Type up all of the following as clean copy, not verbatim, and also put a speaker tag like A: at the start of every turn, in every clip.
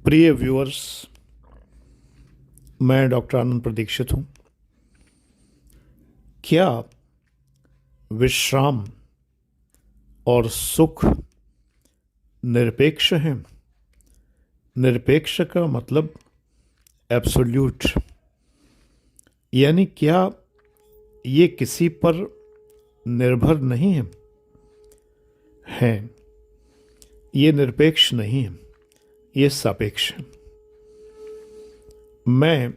A: प्रिय व्यूअर्स, मैं डॉक्टर आनंद प्रदीक्षित हूँ। क्या विश्राम और सुख निरपेक्ष हैं? निरपेक्ष का मतलब एब्सोल्यूट, यानी क्या ये किसी पर निर्भर नहीं है? हैं। ये निरपेक्ष नहीं है, ये सापेक्ष है। मैं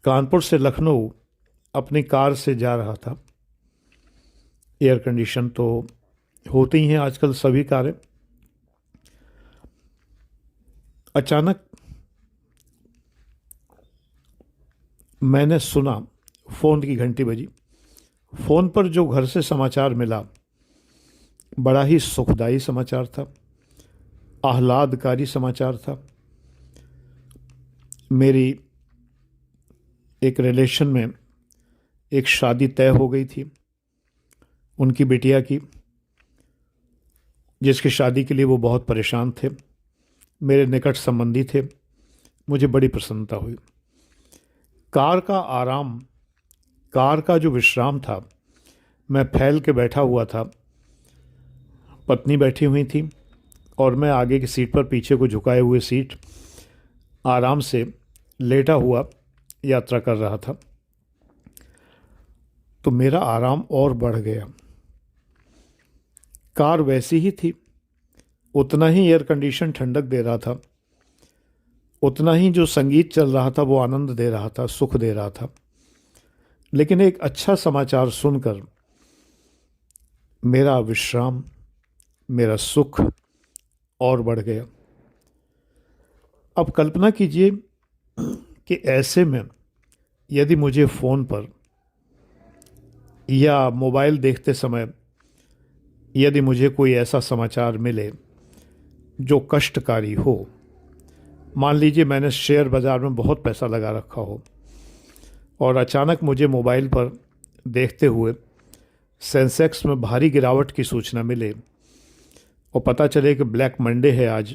A: कानपुर से लखनऊ अपनी कार से जा रहा था। एयर कंडीशन तो होती ही हैं आजकल सभी कारें। अचानक मैंने सुना, फ़ोन की घंटी बजी। फ़ोन पर जो घर से समाचार मिला बड़ा ही सुखदायी समाचार था, आह्लादकारी समाचार था। मेरी एक रिलेशन में एक शादी तय हो गई थी, उनकी बिटिया की, जिसकी शादी के लिए वो बहुत परेशान थे। मेरे निकट संबंधी थे। मुझे बड़ी प्रसन्नता हुई। कार का आराम, कार का जो विश्राम था, मैं फैल के बैठा हुआ था, पत्नी बैठी हुई थी और मैं आगे की सीट पर, पीछे को झुकाए हुए सीट, आराम से लेटा हुआ यात्रा कर रहा था। तो मेरा आराम और बढ़ गया। कार वैसी ही थी, उतना ही एयर कंडीशन ठंडक दे रहा था, उतना ही जो संगीत चल रहा था वो आनंद दे रहा था, सुख दे रहा था। लेकिन एक अच्छा समाचार सुनकर मेरा विश्राम, मेरा सुख और बढ़ गया। अब कल्पना कीजिए कि ऐसे में यदि मुझे फ़ोन पर या मोबाइल देखते समय यदि मुझे कोई ऐसा समाचार मिले जो कष्टकारी हो। मान लीजिए मैंने शेयर बाज़ार में बहुत पैसा लगा रखा हो और अचानक मुझे मोबाइल पर देखते हुए सेंसेक्स में भारी गिरावट की सूचना मिले और पता चले कि ब्लैक मंडे है आज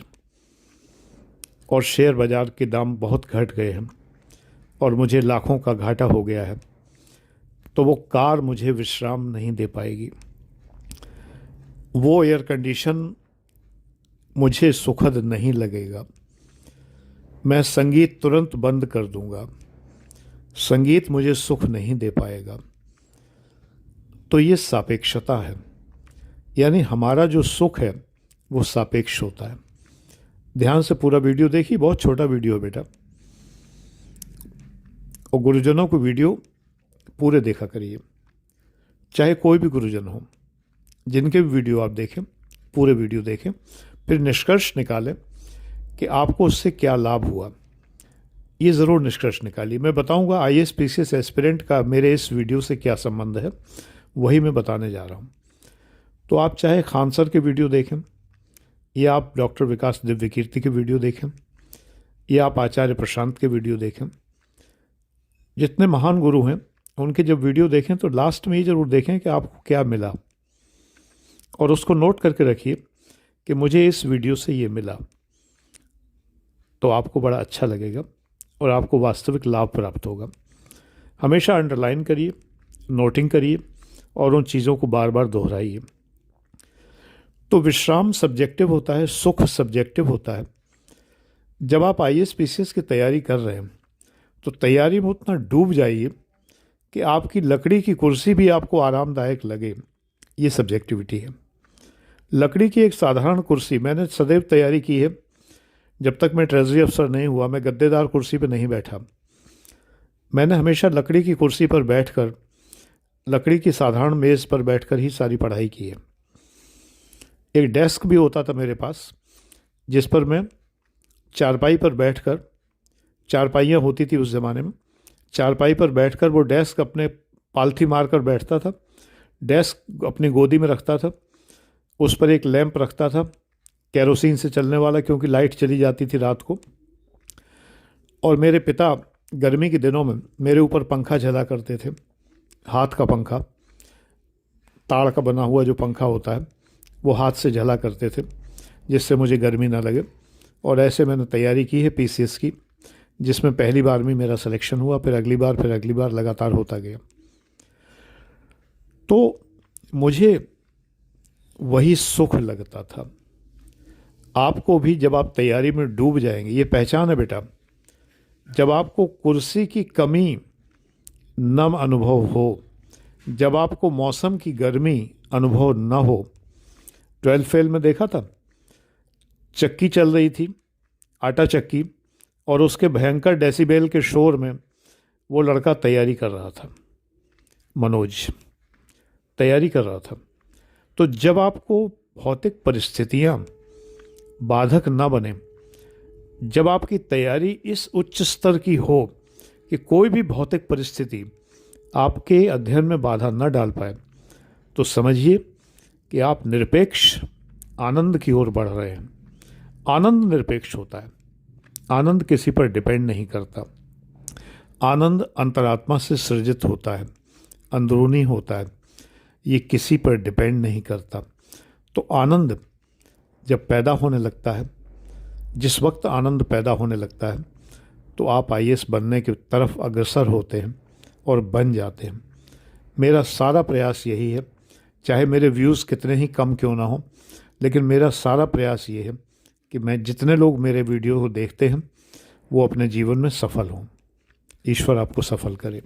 A: और शेयर बाज़ार के दाम बहुत घट गए हैं और मुझे लाखों का घाटा हो गया है, तो वो कार मुझे विश्राम नहीं दे पाएगी। वो एयर कंडीशन मुझे सुखद नहीं लगेगा। मैं संगीत तुरंत बंद कर दूंगा। संगीत मुझे सुख नहीं दे पाएगा। तो ये सापेक्षता है, यानी हमारा जो सुख है वो सापेक्ष होता है। ध्यान से पूरा वीडियो देखिए, बहुत छोटा वीडियो है बेटा, और गुरुजनों को वीडियो पूरे देखा करिए। चाहे कोई भी गुरुजन हो, जिनके भी वीडियो आप देखें, पूरे वीडियो देखें, फिर निष्कर्ष निकालें कि आपको उससे क्या लाभ हुआ। ये ज़रूर निष्कर्ष निकालिए। मैं बताऊंगा आईएएस पीसीएस एस्पिरेंट का मेरे इस वीडियो से क्या संबंध है, वही मैं बताने जा रहा हूँ। तो आप चाहे खान सर के वीडियो देखें, या आप डॉक्टर विकास दिव्यकीर्ति के वीडियो देखें, या आप आचार्य प्रशांत के वीडियो देखें, जितने महान गुरु हैं उनके जब वीडियो देखें तो लास्ट में ये ज़रूर देखें कि आपको क्या मिला, और उसको नोट करके रखिए कि मुझे इस वीडियो से ये मिला। तो आपको बड़ा अच्छा लगेगा और आपको वास्तविक लाभ प्राप्त होगा। हमेशा अंडरलाइन करिए, नोटिंग करिए और उन चीज़ों को बार बार दोहराइए। तो विश्राम सब्जेक्टिव होता है, सुख सब्जेक्टिव होता है। जब आप आईएएस पीसीएस की तैयारी कर रहे हैं तो तैयारी में उतना डूब जाइए कि आपकी लकड़ी की कुर्सी भी आपको आरामदायक लगे। ये सब्जेक्टिविटी है। लकड़ी की एक साधारण कुर्सी, मैंने सदैव तैयारी की है, जब तक मैं ट्रेजरी अफसर नहीं हुआ मैं गद्देदार कुर्सी पर नहीं बैठा। मैंने हमेशा लकड़ी की कुर्सी पर बैठकर, लकड़ी की साधारण मेज़ पर बैठकर ही सारी पढ़ाई की है। एक डेस्क भी होता था मेरे पास, जिस पर मैं चारपाई पर बैठकर, चारपाइयाँ होती थी उस ज़माने में, चारपाई पर बैठकर वो डेस्क अपने पालथी मारकर बैठता था, डेस्क अपनी गोदी में रखता था, उस पर एक लैंप रखता था केरोसिन से चलने वाला, क्योंकि लाइट चली जाती थी रात को। और मेरे पिता गर्मी के दिनों में मेरे ऊपर पंखा झला करते थे, हाथ का पंखा, ताड़ का बना हुआ जो पंखा होता है वो हाथ से झला करते थे, जिससे मुझे गर्मी ना लगे। और ऐसे मैंने तैयारी की है पीसीएस की, जिसमें पहली बार में मेरा सिलेक्शन हुआ, फिर अगली बार लगातार होता गया। तो मुझे वही सुख लगता था। आपको भी जब आप तैयारी में डूब जाएंगे, ये पहचान है बेटा, जब आपको कुर्सी की कमी नम अनुभव हो, जब आपको मौसम की गर्मी अनुभव न हो। 12th फेल में देखा था, चक्की चल रही थी, आटा चक्की, और उसके भयंकर डेसिबेल के शोर में वो लड़का तैयारी कर रहा था, मनोज तैयारी कर रहा था। तो जब आपको भौतिक परिस्थितियां बाधक ना बने, जब आपकी तैयारी इस उच्च स्तर की हो कि कोई भी भौतिक परिस्थिति आपके अध्ययन में बाधा न डाल पाए, तो समझिए कि आप निरपेक्ष आनंद की ओर बढ़ रहे हैं। आनंद निरपेक्ष होता है, आनंद किसी पर डिपेंड नहीं करता। आनंद अंतरात्मा से सृजित होता है, अंदरूनी होता है, ये किसी पर डिपेंड नहीं करता। तो आनंद जब पैदा होने लगता है, जिस वक्त आनंद पैदा होने लगता है, तो आप आईएएस बनने की तरफ अग्रसर होते हैं और बन जाते हैं। मेरा सारा प्रयास यही है, चाहे मेरे व्यूज़ कितने ही कम क्यों ना हो, लेकिन मेरा सारा प्रयास ये है कि मैं जितने लोग मेरे वीडियो को देखते हैं वो अपने जीवन में सफल हों। ईश्वर आपको सफल करे।